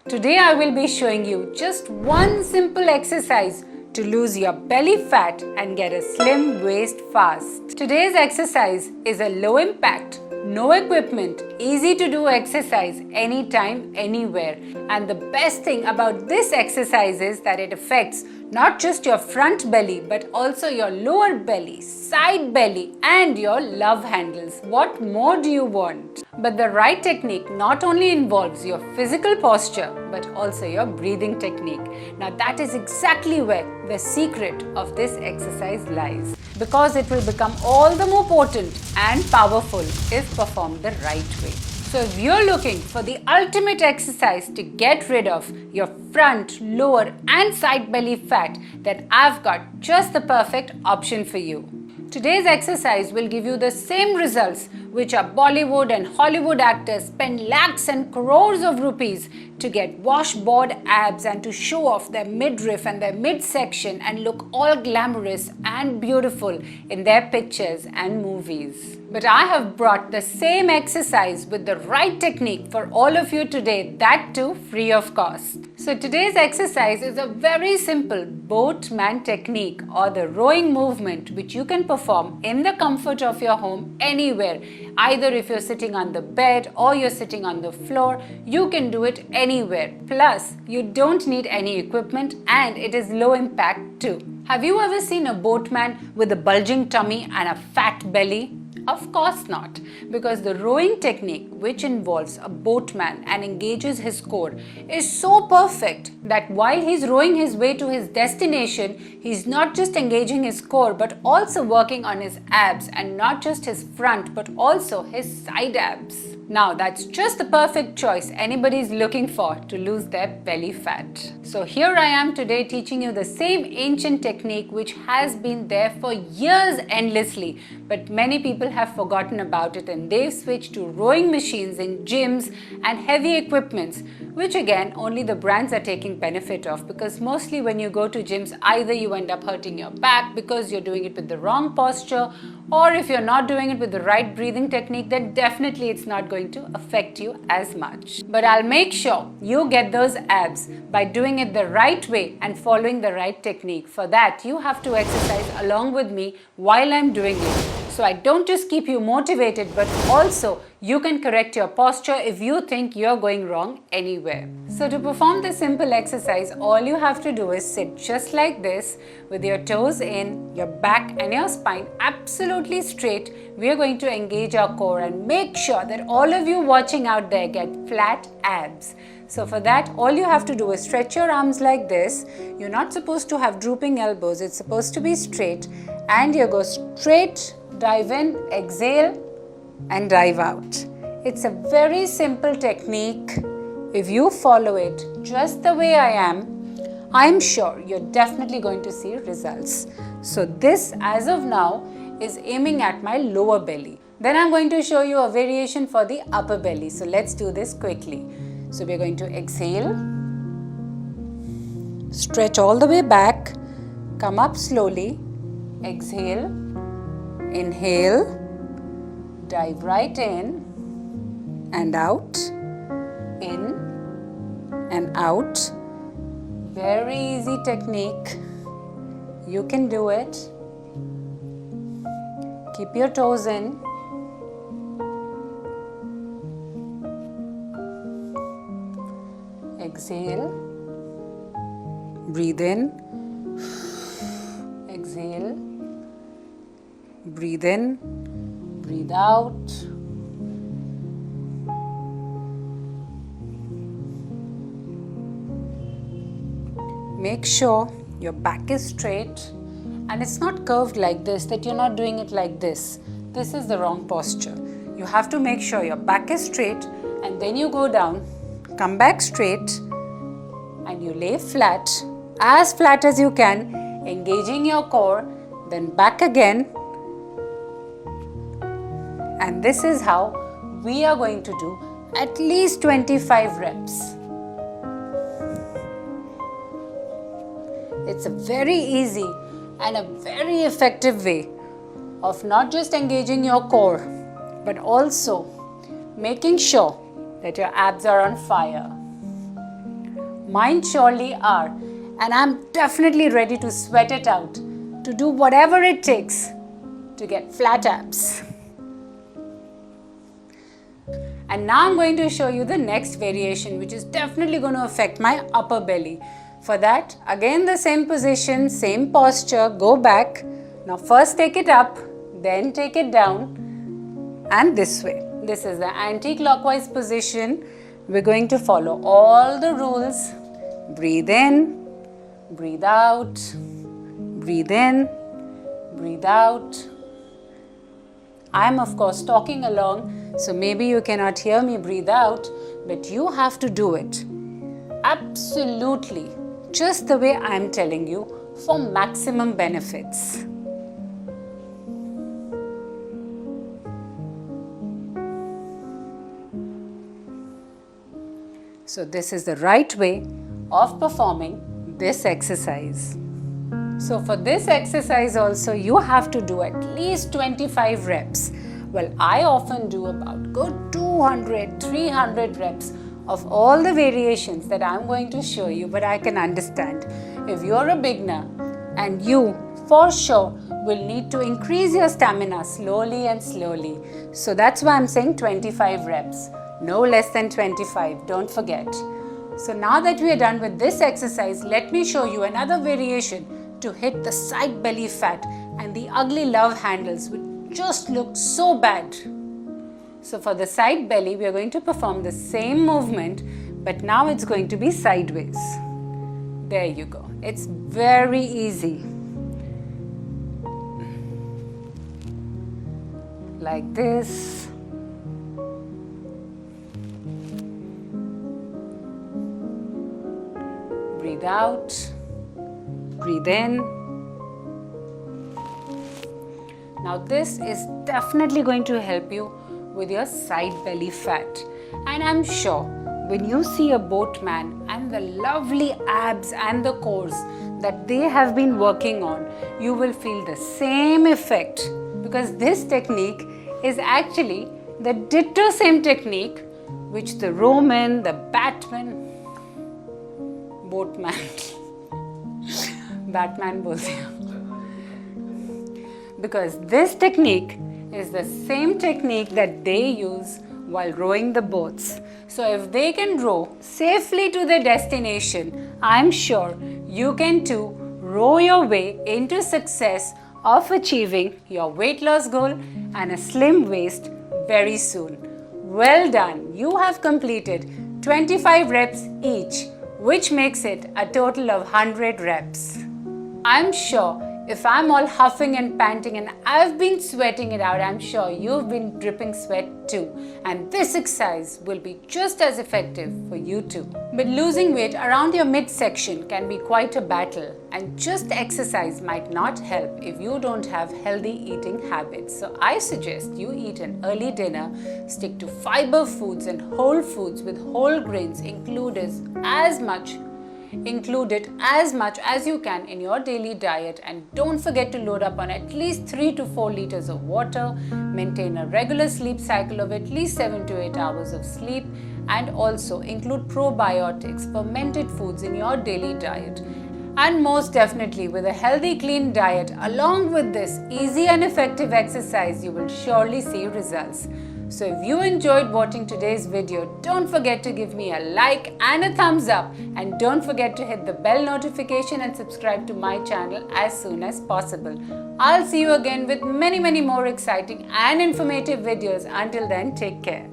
Today I will be showing you just one simple exercise to lose your belly fat and get a slim waist fast. Today's exercise is a low impact, no equipment, easy to do exercise anytime, anywhere. And the best thing about this exercise is that it affects not just your front belly but also your lower belly, side belly and your love handles. What more do you want? But the right technique not only involves your physical posture but also your breathing technique. Now that is exactly where the secret of this exercise lies, because it will become all the more potent and powerful if performed the right way. So if you're looking for the ultimate exercise to get rid of your front, lower and side belly fat, then I've got just the perfect option for you. Today's exercise will give you the same results which our Bollywood and Hollywood actors spend lakhs and crores of rupees to get washboard abs and to show off their midriff and their midsection and look all glamorous and beautiful in their pictures and movies. But I have brought the same exercise with the right technique for all of you today, that too free of cost. So today's exercise is a very simple boatman technique or the rowing movement which you can perform in the comfort of your home anywhere. Either if you're sitting on the bed or you're sitting on the floor, you can do it anywhere. Plus, you don't need any equipment and it is low impact too. Have you ever seen a boatman with a bulging tummy and a fat belly? Of course not, because the rowing technique, which involves a boatman and engages his core, is so perfect that while he's rowing his way to his destination, he's not just engaging his core but also working on his abs, and not just his front but also his side abs. Now that's just the perfect choice anybody's looking for to lose their belly fat. So here I am today teaching you the same ancient technique which has been there for years endlessly, but many people have forgotten about it and they've switched to rowing machines in gyms and heavy equipments, which again only the brands are taking benefit of, because mostly when you go to gyms either you end up hurting your back because you're doing it with the wrong posture, or if you're not doing it with the right breathing technique, then definitely it's not going to affect you as much. But I'll make sure you get those abs by doing it the right way and following the right technique. For that, you have to exercise along with me while I'm doing it. So I don't just keep you motivated, but also you can correct your posture if you think you're going wrong anywhere. So to perform this simple exercise, all you have to do is sit just like this with your toes in, your back and your spine absolutely straight. We are going to engage our core and make sure that all of you watching out there get flat abs. So for that, all you have to do is stretch your arms like this. You're not supposed to have drooping elbows. It's supposed to be straight, and you go straight, dive in, exhale and dive out. It's a very simple technique. If you follow it just the way I am, I'm sure you're definitely going to see results. So this, as of now, is aiming at my lower belly. Then I'm going to show you a variation for the upper belly. So let's do this quickly. So we're going to exhale, stretch all the way back, come up slowly, exhale, inhale, dive right in and out, in and out. Very easy technique. You can do it. Keep your toes in. Exhale. Breathe in. Exhale. Breathe in. Breathe out. Make sure your back is straight and it's not curved like this, that you're not doing it like this. This is the wrong posture. You have to make sure your back is straight and then you go down, come back straight and you lay flat as you can, engaging your core, then back again. And this is how we are going to do at least 25 reps. It's a very easy and a very effective way of not just engaging your core, but also making sure that your abs are on fire. Mine surely are. And I'm definitely ready to sweat it out, to do whatever it takes to get flat abs. And now I'm going to show you the next variation, which is definitely going to affect my upper belly. For that, again the same position, same posture, go back. Now first take it up, then take it down, and this way. This is the anti-clockwise position. We're going to follow all the rules. Breathe in, breathe out, breathe in, breathe out. I'm of course talking along, so maybe you cannot hear me breathe out, but you have to do it absolutely just the way I'm telling you for maximum benefits. So this is the right way of performing this exercise. So for this exercise also, you have to do at least 25 reps. Well, I often do about good 200, 300 reps of all the variations that I'm going to show you, but I can understand if you're a beginner and you for sure will need to increase your stamina slowly and slowly. So that's why I'm saying 25 reps, no less than 25, don't forget. So now that we are done with this exercise, let me show you another variation to hit the side belly fat and the ugly love handles which just look so bad. So for the side belly, we are going to perform the same movement, but now it's going to be sideways. There you go. It's very easy. Like this. Breathe out. Breathe in. Now this is definitely going to help you with your side belly fat. And I'm sure when you see a boatman and the lovely abs and the cores that they have been working on, you will feel the same effect, because this technique is actually the ditto same technique which the Roman, the boatman bols diya. Because this technique is the same technique that they use while rowing the boats. So if they can row safely to their destination, I'm sure you can too row your way into success of achieving your weight loss goal and a slim waist very soon. Well done! You have completed 25 reps each, which makes it a total of 100 reps. I'm sure if I'm all huffing and panting and I've been sweating it out, I'm sure you've been dripping sweat too. And this exercise will be just as effective for you too. But losing weight around your midsection can be quite a battle, and just exercise might not help if you don't have healthy eating habits. So I suggest you eat an early dinner, stick to fiber foods and whole foods with whole grains included as much as you can in your daily diet, and don't forget to load up on at least 3 to 4 liters of water, maintain a regular sleep cycle of at least 7 to 8 hours of sleep, and also include probiotics, fermented foods in your daily diet. And most definitely, with a healthy, clean diet along with this easy and effective exercise, you will surely see results. So if you enjoyed watching today's video, don't forget to give me a like and a thumbs up, and don't forget to hit the bell notification and subscribe to my channel as soon as possible. I'll see you again with many more exciting and informative videos. Until then, take care.